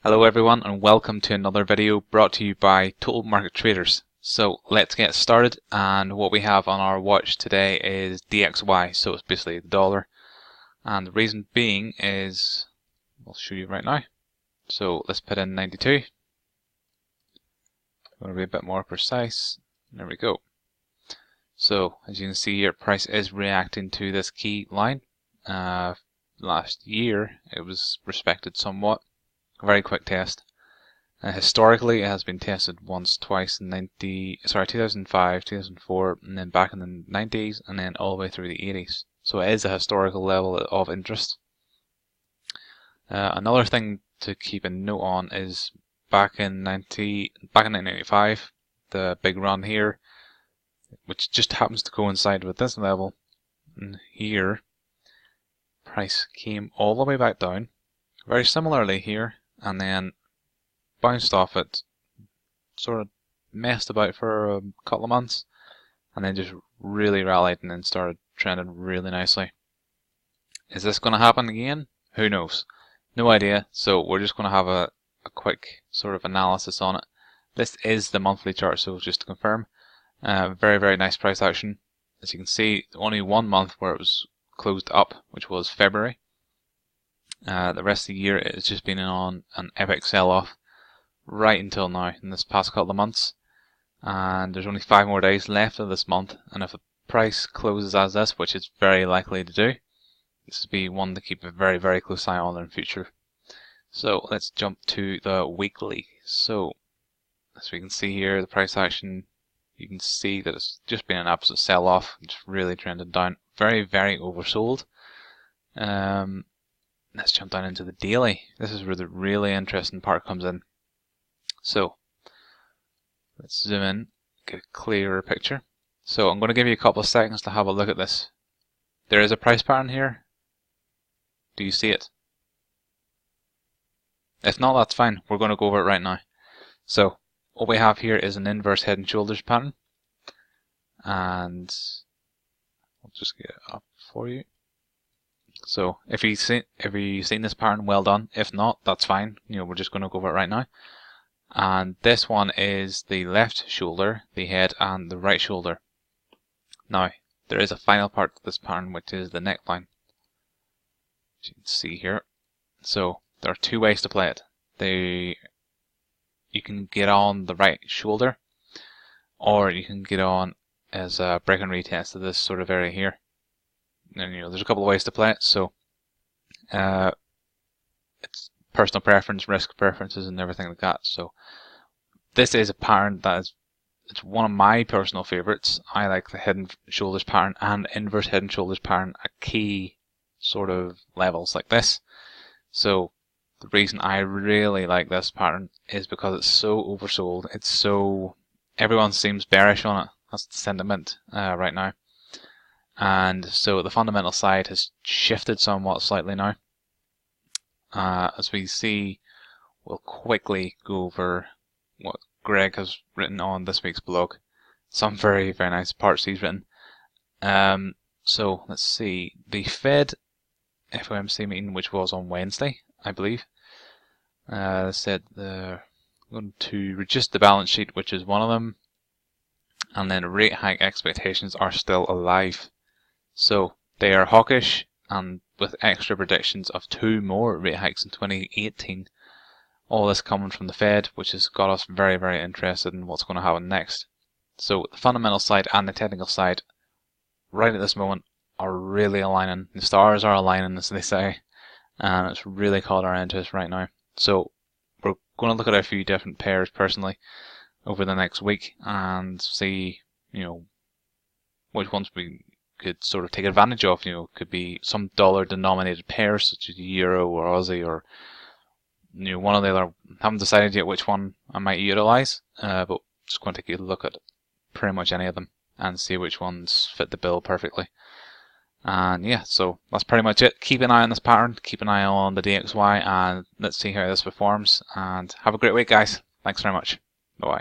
Hello everyone and welcome to another video brought to you by Total Market Traders. So let's get started, and what we have on our watch today is DXY, so it's basically the dollar, and the reason being is, I'll show you right now. So let's put in 92. I'm going to be a bit more precise. There we go. So as you can see here, price is reacting to this key line. Last year it was respected somewhat. A very quick test. Historically, it has been tested once, twice in 2005, 2004, and then back in the 90s, and then all the way through the 80s. So it is a historical level of interest. Another thing to keep a note on is back in 1995, the big run here, which just happens to coincide with this level, and here, price came all the way back down, very similarly here, and then bounced off it, sort of messed about for a couple of months, and then just really rallied and then started trending really nicely. Is this going to happen again? Who knows? No idea, so we're just going to have a quick sort of analysis on it. This is the monthly chart, so just to confirm, very, very nice price action. As you can see, only 1 month where it was closed up, which was February. The rest of the year it's just been on an epic sell-off right until now in this past couple of months, and there's only 5 more days left of this month, and if the price closes as this, which it's very likely to do, this would be one to keep a very, very close eye on in the future. So let's jump to the weekly. So as we can see here, the price action, you can see that it's just been an absolute sell-off. It's really trended down, very, very oversold. Let's jump down into the daily. This is where the really interesting part comes in. So let's zoom in, get a clearer picture. So I'm going to give you a couple of seconds to have a look at this. There is a price pattern here. Do you see it? If not, that's fine. We're going to go over it right now. So what we have here is an inverse head and shoulders pattern, and I'll just get it up for you. So if you've seen this pattern, well done. If not, that's fine. We're just going to go over it right now. And this one is the left shoulder, the head, and the right shoulder. Now, there is a final part to this pattern, which is the neckline, as you can see here. So there are 2 ways to play it. You can get on the right shoulder, or you can get on as a break and retest of this sort of area here. And there's a couple of ways to play it, so it's personal preference, risk preferences, and everything like that. So this is a pattern it's one of my personal favorites. I like the head and shoulders pattern and inverse head and shoulders pattern at key sort of levels like this. So the reason I really like this pattern is because it's so oversold. Everyone seems bearish on it. That's the sentiment right now. And so the fundamental side has shifted somewhat slightly now. As we see, we'll quickly go over what Greg has written on this week's blog. Some very, very nice parts he's written. So let's see. The Fed FOMC meeting, which was on Wednesday, I believe, said they're going to reduce the balance sheet, which is one of them, and then rate hike expectations are still alive. So they are hawkish, and with extra predictions of 2 more rate hikes in 2018. All this coming from the Fed, which has got us very, very interested in what's going to happen next. So the fundamental side and the technical side, right at this moment, are really aligning. The stars are aligning, as they say, and it's really caught our interest right now. So we're going to look at a few different pairs personally over the next week and see, which ones we could sort of take advantage of. Could be some dollar-denominated pairs such as Euro or Aussie, or one or the other. I haven't decided yet which one I might utilize, but just going to take a look at pretty much any of them and see which ones fit the bill perfectly. And yeah, so that's pretty much it. Keep an eye on this pattern, keep an eye on the DXY, and let's see how this performs. And have a great week, guys. Thanks very much. Bye-bye.